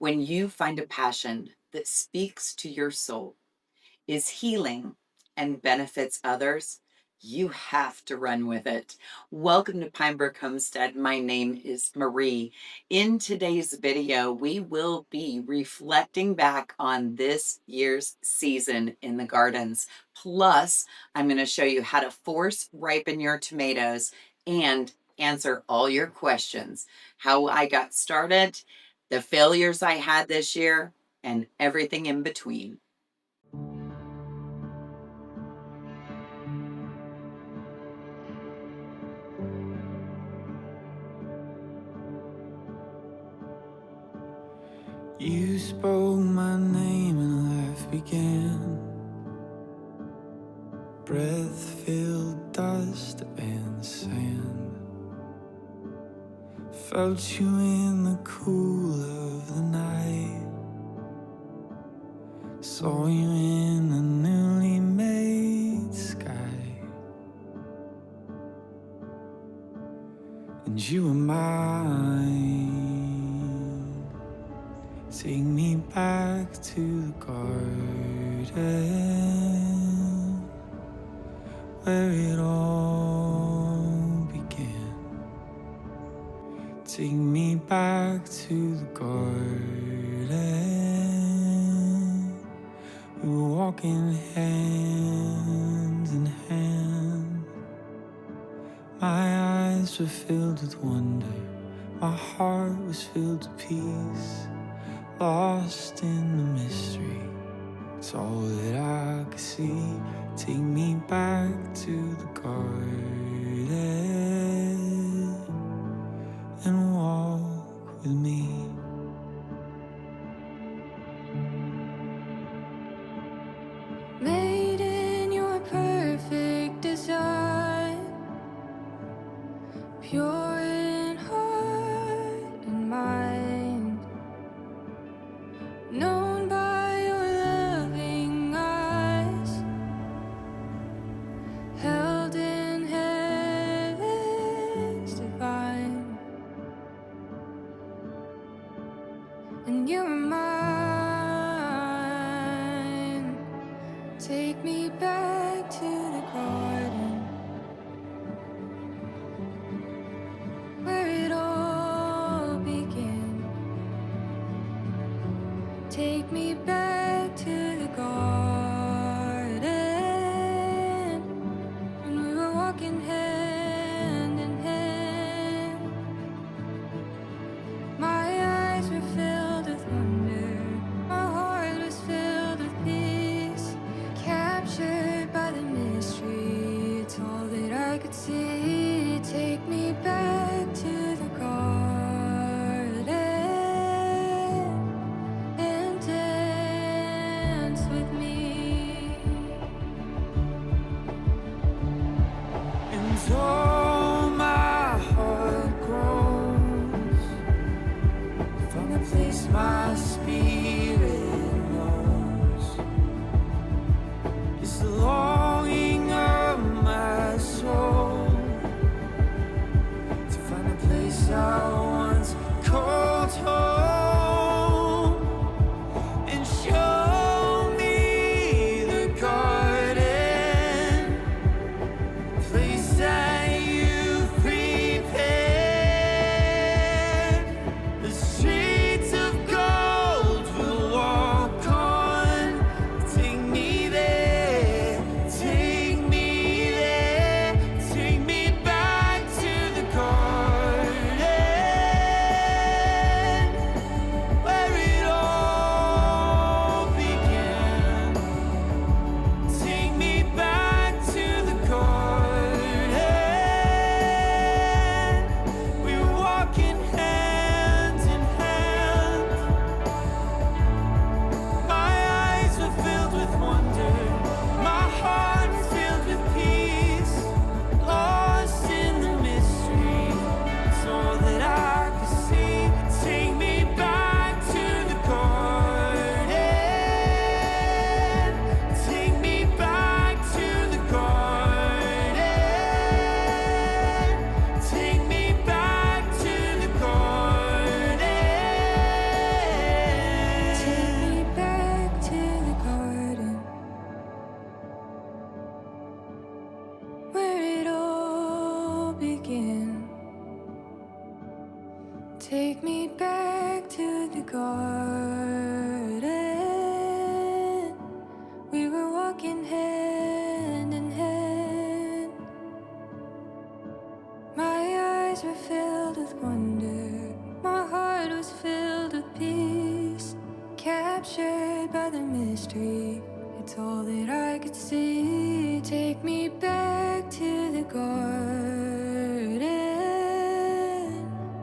When you find a passion that speaks to your soul, is healing, and benefits others, you have to run with it. Welcome to Pinebrook Homestead. My name is Marie. In today's video, we will be reflecting back on this year's season in the gardens. Plus, I'm going to show you how to force ripen your tomatoes and answer all your questions. How I got started, the failures I had this year, and everything in between. You spoke my name and life began. Breath filled dust and sand. Felt you in the cool of the night. Saw you in the newly made sky. And you were mine. Take me back to the garden where it all began. Take me back to the garden. We were walking hand in hand. My eyes were filled with wonder. My heart was filled with peace. Lost in the mystery, it's all that I could see. Take me back to the garden and walk with me. Made in your perfect design, pure in heart and mind. Known by your loving eyes, held in heaven's divine, and you're mine. Take me back to the garden where it all began. Take me back to the garden when we were walking hand in hand. My eyes were filled with wonder. My heart was filled with peace. Captured by the mystery, it's all that I could see. Take me back to the garden and dance with me. And oh, my heart grows from the place my spirit knows. It's the longing of my soul to find a place I once called home, and show me the garden, place that you've prepared. The streets of gold will garden. We were walking hand in hand. My eyes were filled with wonder. My heart was filled with peace. Captured by the mystery, it's all that I could see. Take me back to the garden.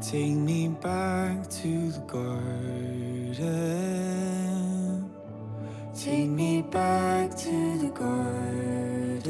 Take me back to the garden. Take me back to the garden.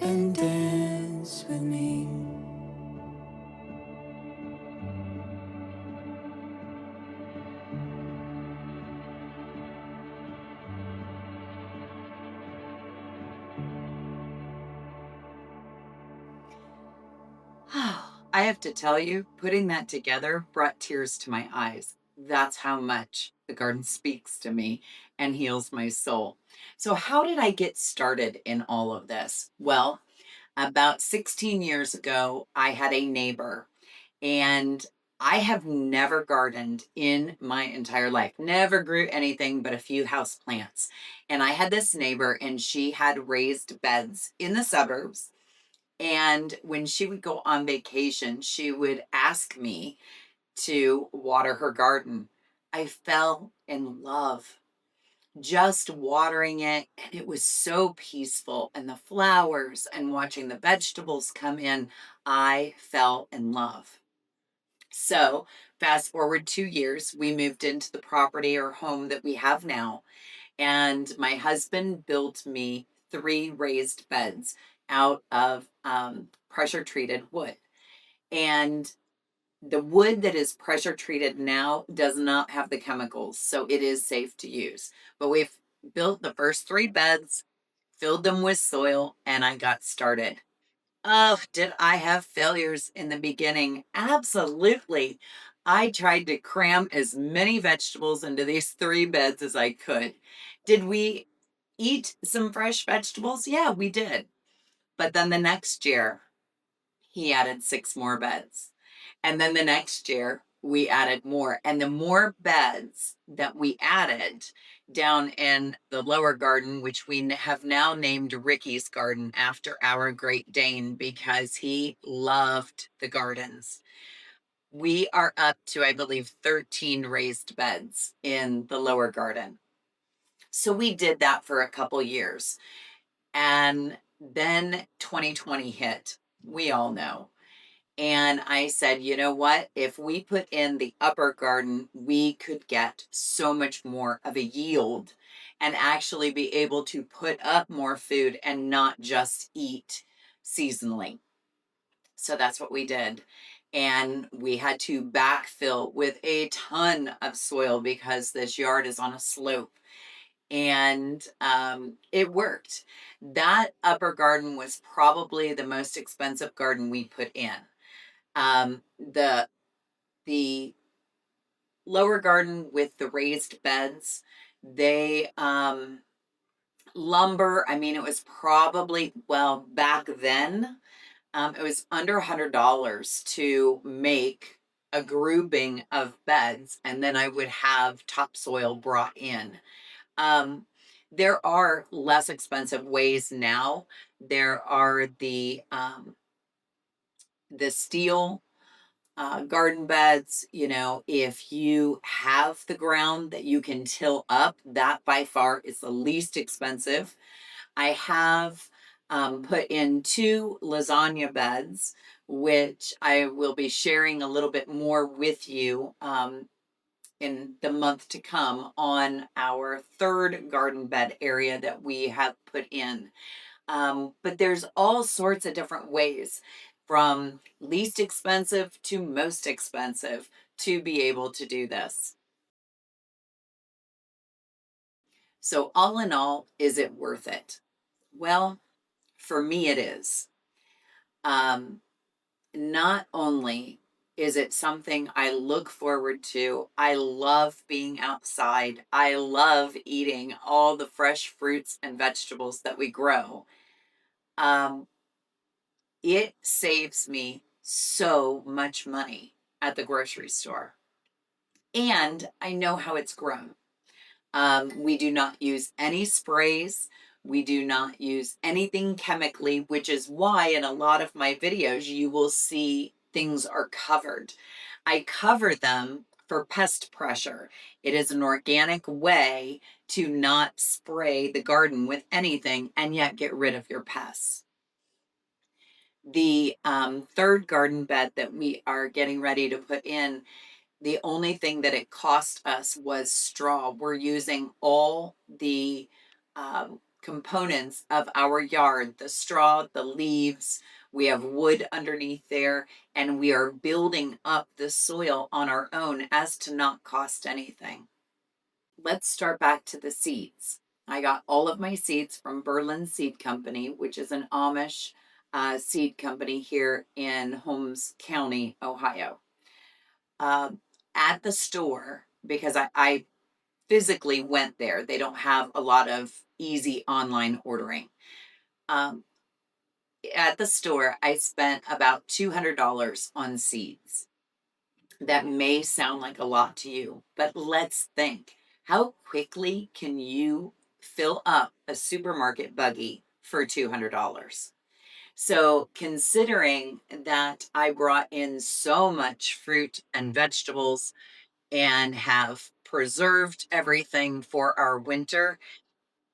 And dance with me. I have to tell you, putting that together brought tears to my eyes. That's how much the garden speaks to me and heals my soul. So, how did I get started in all of this? Well, about 16 years ago, I had a neighbor, and I have never gardened in my entire life, never grew anything but a few house plants. And I had this neighbor, and she had raised beds in the suburbs. And when she would go on vacation, she would ask me to water her garden. I fell in love just watering it, and it was so peaceful. And the flowers and watching the vegetables come in, I fell in love. So, fast forward 2 years, we moved into the property or home that we have now. And my husband built me 3 raised beds out of pressure treated wood. And the wood that is pressure treated now does not have the chemicals, so it is safe to use. But we've built the first 3 beds, filled them with soil, and I got started. Oh, did I have failures in the beginning? Absolutely. I tried to cram as many vegetables into these 3 beds as I could. Did we eat some fresh vegetables? Yeah, we did. But then the next year, he added 6 more beds. And then the next year, we added more. And the more beds that we added down in the lower garden, which we have now named Ricky's Garden after our Great Dane because he loved the gardens. We are up to, I believe, 13 raised beds in the lower garden. So we did that for a couple years. And then 2020 hit. We all know. And I said, you know what? If we put in the upper garden, we could get so much more of a yield and actually be able to put up more food and not just eat seasonally. So that's what we did. And we had to backfill with a ton of soil because this yard is on a slope. And it worked. That upper garden was probably the most expensive garden we put in. The lower garden with the raised beds, they lumber, I mean, it was probably, well, back then, it was under $100 to make a grouping of beds, and then I would have topsoil brought in. um, there are less expensive ways now. There are the steel garden beds. You know, if you have the ground that you can till up, that by far is the least expensive. I have put in 2 lasagna beds, which I will be sharing a little bit more with you in the month to come on our 3rd garden bed area that we have put in. But there's all sorts of different ways from least expensive to most expensive to be able to do this. So, all in all, is it worth it? Well, for me, it is. Um, Not only is it something I look forward to, I love being outside. I love eating all the fresh fruits and vegetables that we grow. Um, it saves me so much money at the grocery store. And I know how it's grown. We do not use any sprays. We do not use anything chemically, which is why in a lot of my videos you will see things are covered. I cover them for pest pressure. It is an organic way to not spray the garden with anything and yet get rid of your pests. The third garden bed that we are getting ready to put in, the only thing that it cost us was straw. We're using all the components of our yard, the straw, the leaves. We have wood underneath there, and we are building up the soil on our own as to not cost anything. Let's start back to the seeds. I got all of my seeds from Berlin Seed Company, which is an Amish seed company here in Holmes County, Ohio. At the store, because I physically went there, they don't have a lot of easy online ordering. At the store, I spent about $200 on seeds. That may sound like a lot to you, but let's think. How quickly can you fill up a supermarket buggy for $200? So, considering that I brought in so much fruit and vegetables and have preserved everything for our winter,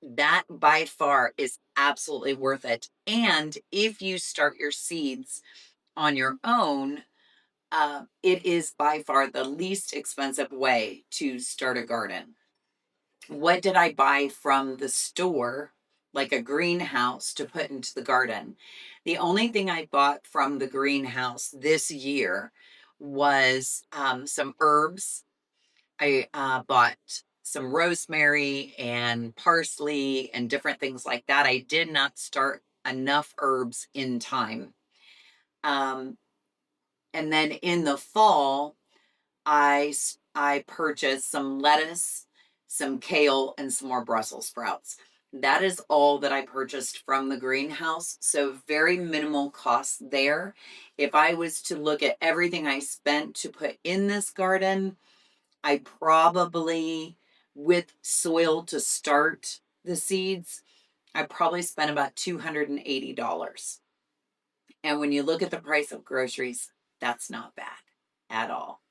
that by far is absolutely worth it. And if you start your seeds on your own, it is by far the least expensive way to start a garden. What did I buy from the store, like a greenhouse to put into the garden? The only thing I bought from the greenhouse this year was some herbs. I bought some rosemary and parsley and different things like that. I did not start enough herbs in time. Um, and then in the fall, I purchased some lettuce, some kale, and some more Brussels sprouts. That is all that I purchased from the greenhouse. So very minimal cost there. If I was to look at everything I spent to put in this garden, I probably, with soil to start the seeds, I probably spent about $280. And when you look at the price of groceries, that's not bad at all.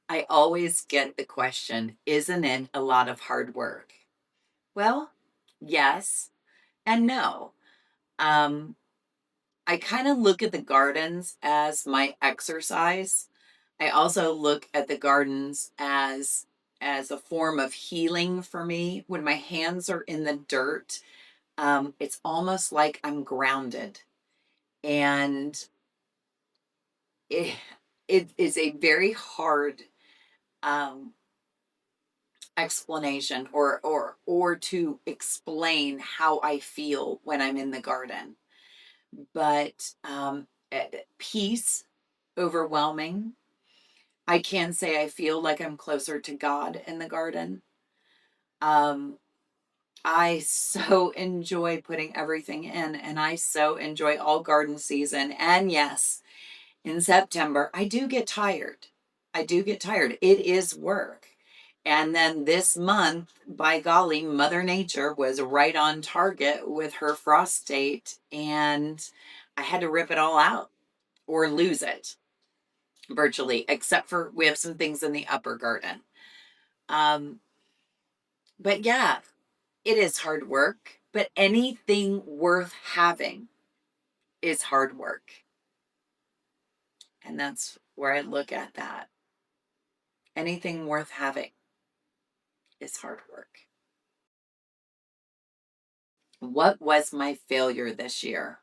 I always get the question, isn't it a lot of hard work? Well, yes and no. Um, I kind of look at the gardens as my exercise. I also look at the gardens as a form of healing for me. When my hands are in the dirt, it's almost like I'm grounded, and it, it is a very hard um, explanation or to explain how I feel when I'm in the garden. But peace, overwhelming. I can say I feel like I'm closer to God in the garden. Um, I so enjoy putting everything in, and I so enjoy all garden season. And yes, in September, I do get tired. I do get tired. It is work. And then this month, by golly, Mother Nature was right on target with her frost date, and I had to rip it all out or lose it virtually, except for we have some things in the upper garden. Um, but yeah, it is hard work, but anything worth having is hard work. And that's where I look at that. Anything worth having is hard work. What was my failure this year?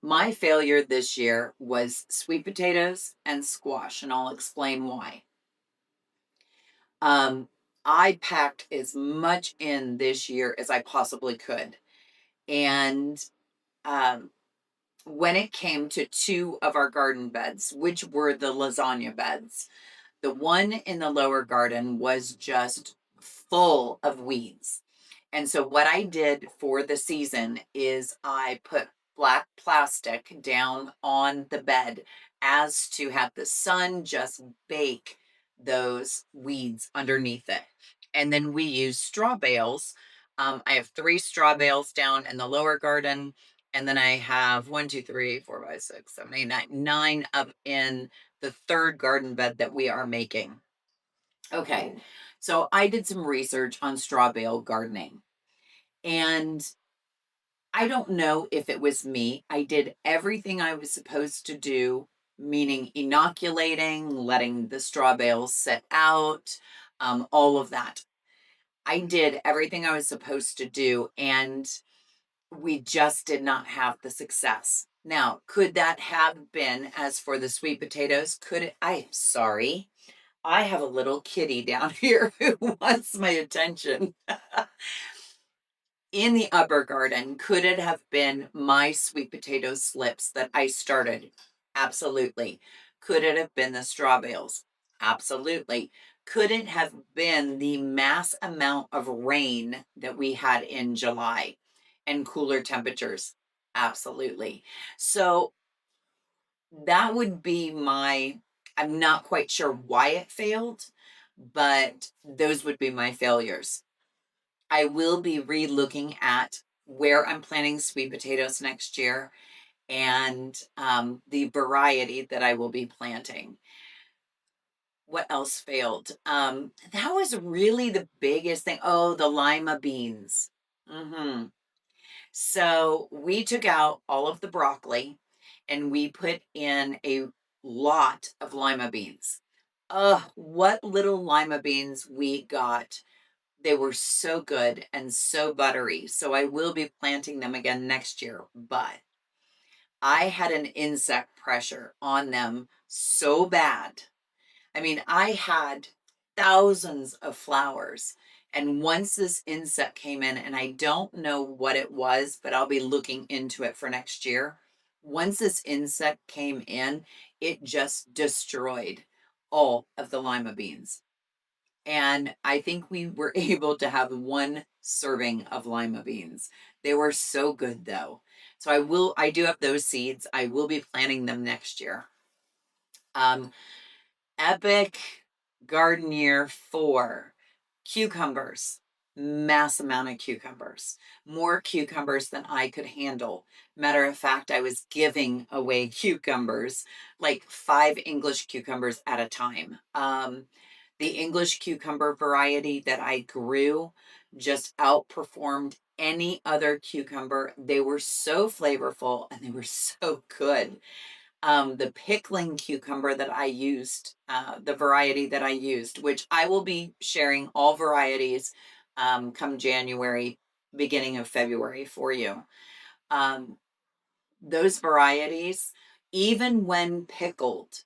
My failure this year was sweet potatoes and squash, and I'll explain why. Um, I packed as much in this year as I possibly could. And um, when it came to two of our garden beds, which were the lasagna beds, the one in the lower garden was just full of weeds. And so what I did for the season is I put black plastic down on the bed as to have the sun just bake those weeds underneath it. And then we use straw bales. I have 3 straw bales down in the lower garden. And then I have 1, 2, 3, 4, 5, 6, 7, 8, 9, 9 up in the third garden bed that we are making. Okay, so I did some research on straw bale gardening. And I don't know if it was me. I did everything I was supposed to do, meaning inoculating, letting the straw bales set out, all of that. I did everything I was supposed to do, and we just did not have the success. Now, could that have been, as for the sweet potatoes, could it? I'm sorry. I have a little kitty down here who wants my attention. In the upper garden, could it have been my sweet potato slips that I started? Absolutely. Could it have been the straw bales? Absolutely. Could it have been the mass amount of rain that we had in July and cooler temperatures? Absolutely. So that would be my, I'm not quite sure why it failed, but those would be my failures. I will be re-looking at where I'm planting sweet potatoes next year and the variety that I will be planting. What else failed? That was really the biggest thing. Oh, the lima beans. Hmm. So we took out all of the broccoli and we put in a lot of lima beans. What little lima beans we got. They were so good and so buttery. So I will be planting them again next year. But I had an insect pressure on them so bad. I mean, I had thousands of flowers. And once this insect came in, and I don't know what it was, but I'll be looking into it for next year. Once this insect came in, it just destroyed all of the lima beans. And I think we were able to have 1 serving of lima beans. They were so good though. So I do have those seeds. I will be planting them next year. Um, Epic garden year 4, cucumbers, mass amount of cucumbers, more cucumbers than I could handle. Matter of fact, I was giving away cucumbers, like 5 English cucumbers at a time. The English cucumber variety that I grew just outperformed any other cucumber. They were so flavorful and they were so good. The pickling cucumber that I used, the variety that I used, which I will be sharing all varieties come January, beginning of February for you. Um, those varieties, even when pickled,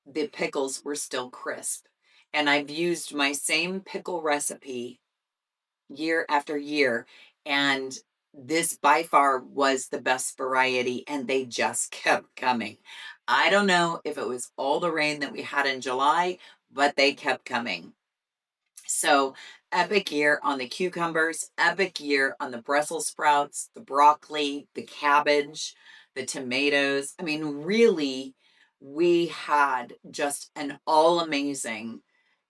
the pickles were still crisp. And I've used my same pickle recipe year after year. And this by far was the best variety, and they just kept coming. I don't know if it was all the rain that we had in July, but they kept coming. So, epic year on the cucumbers, epic year on the Brussels sprouts, the broccoli, the cabbage, the tomatoes. I mean, really, we had just an all amazing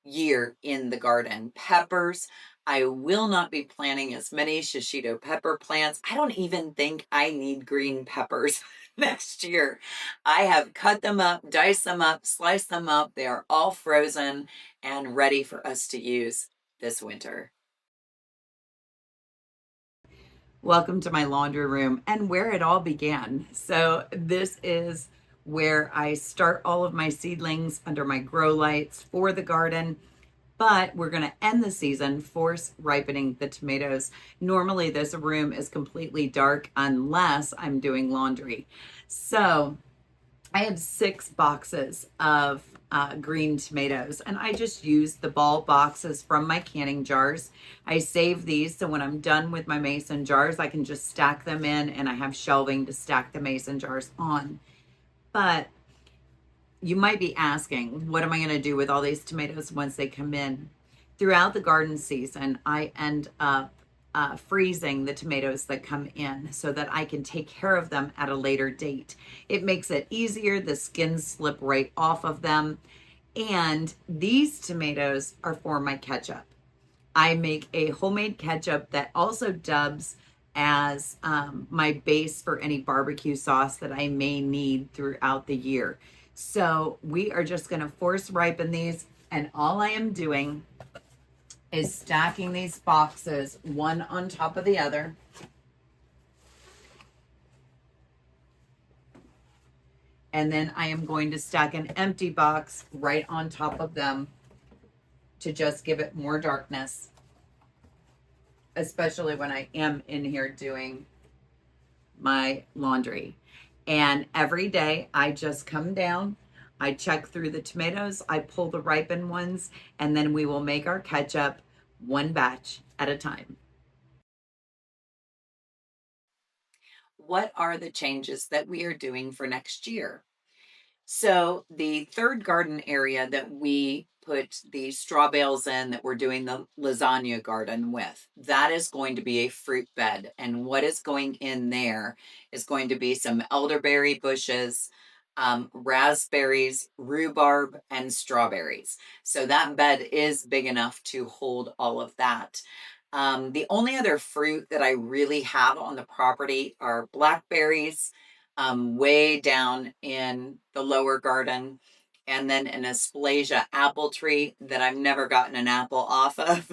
year in the garden. Peppers, I will not be planting as many shishito pepper plants. I don't even think I need green peppers next year. I have cut them up, diced them up, sliced them up. They are all frozen and ready for us to use this winter. Welcome to my laundry room and where it all began. So this is where I start all of my seedlings under my grow lights for the garden. But we're going to end the season force ripening the tomatoes. Normally this room is completely dark unless I'm doing laundry. So I have 6 boxes of green tomatoes, and I just use the ball boxes from my canning jars. I save these so when I'm done with my mason jars, I can just stack them in, and I have shelving to stack the mason jars on. But you might be asking, what am I going to do with all these tomatoes once they come in? Throughout the garden season, I end up freezing the tomatoes that come in so that I can take care of them at a later date. It makes it easier. The skins slip right off of them. And these tomatoes are for my ketchup. I make a homemade ketchup that also dubs as my base for any barbecue sauce that I may need throughout the year. So we are just going to force ripen these. And all I am doing is stacking these boxes one on top of the other. And then I am going to stack an empty box right on top of them to just give it more darkness, especially when I am in here doing my laundry. And every day I just come down, I check through the tomatoes, I pull the ripened ones, and then we will make our ketchup one batch at a time. What are the changes that we are doing for next year? So the third garden area that we put the straw bales in that we're doing the lasagna garden with, that is going to be a fruit bed. And what is going in there is going to be some elderberry bushes, raspberries, rhubarb, and strawberries. So that bed is big enough to hold all of that. The only other fruit that I really have on the property are blackberries, way down in the lower garden, and then an Asplasia apple tree that I've never gotten an apple off of.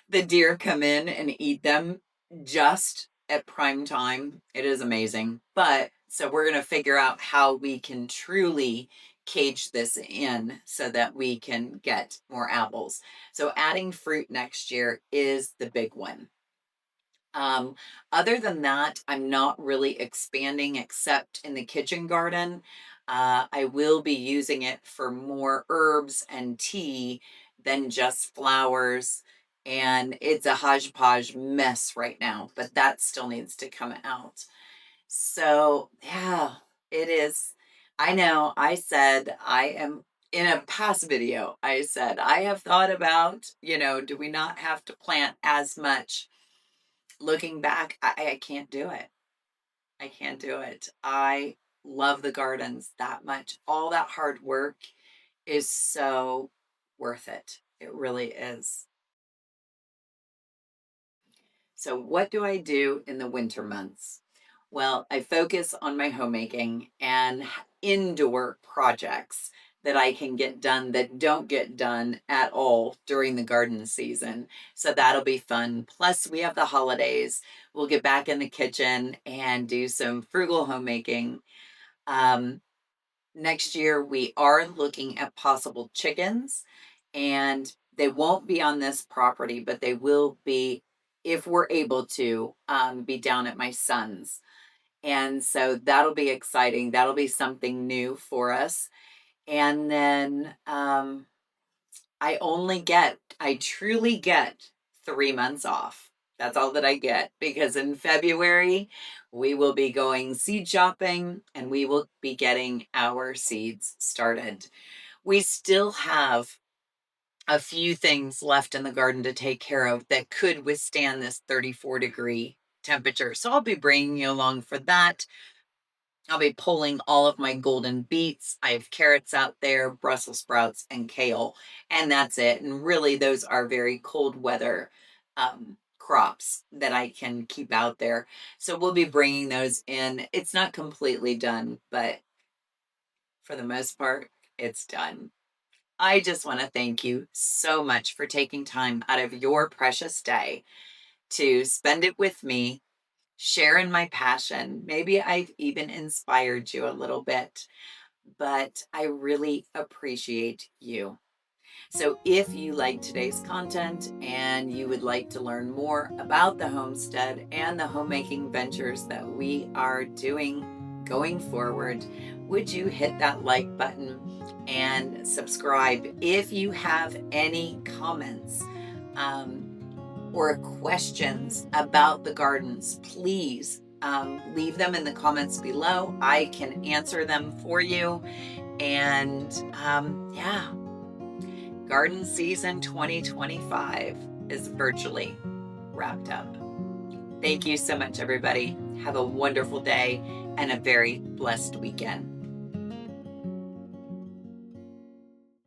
The deer come in and eat them just at prime time. It is amazing. But so we're going to figure out how we can truly cage this in so that we can get more apples. So adding fruit next year is the big one. Um, Other than that, I'm not really expanding except in the kitchen garden. I will be using it for more herbs and tea than just flowers. And it's a hodgepodge mess right now, but that still needs to come out. So, yeah, it is. I know I said I am in a past video. I said I have thought about, do we not have to plant as much? Looking back, I can't do it. I can't do it. I love the gardens that much. All that hard work is so worth it. It really is. So, what do I do in the winter months? Well, I focus on my homemaking and indoor projects that I can get done that don't get done at all during the garden season. So that'll be fun. Plus, we have the holidays. We'll get back in the kitchen and do some frugal homemaking. Um, Next year, we are looking at possible chickens, and they won't be on this property, but they will be, if we're able to, be down at my son's. And so that'll be exciting. That'll be something new for us. And then I truly get 3 months off. That's all that I get because in February, we will be going seed shopping and we will be getting our seeds started. We still have a few things left in the garden to take care of that could withstand this 34-degree temperature. So I'll be bringing you along for that. I'll be pulling all of my golden beets. I have carrots out there, Brussels sprouts, and kale, and that's it. And really, those are very cold weather crops that I can keep out there. So we'll be bringing those in. It's not completely done, but for the most part, it's done. I just want to thank you so much for taking time out of your precious day to spend it with me, sharing my passion. Maybe I've even inspired you a little bit, but I really appreciate you. So if you like today's content and you would like to learn more about the homestead and the homemaking ventures that we are doing going forward, would you hit that like button and subscribe? If you have any comments, or questions about the gardens, please leave them in the comments below. I can answer them for you. And yeah, garden season 2025 is virtually wrapped up. Thank you so much, everybody. Have a wonderful day and a very blessed weekend.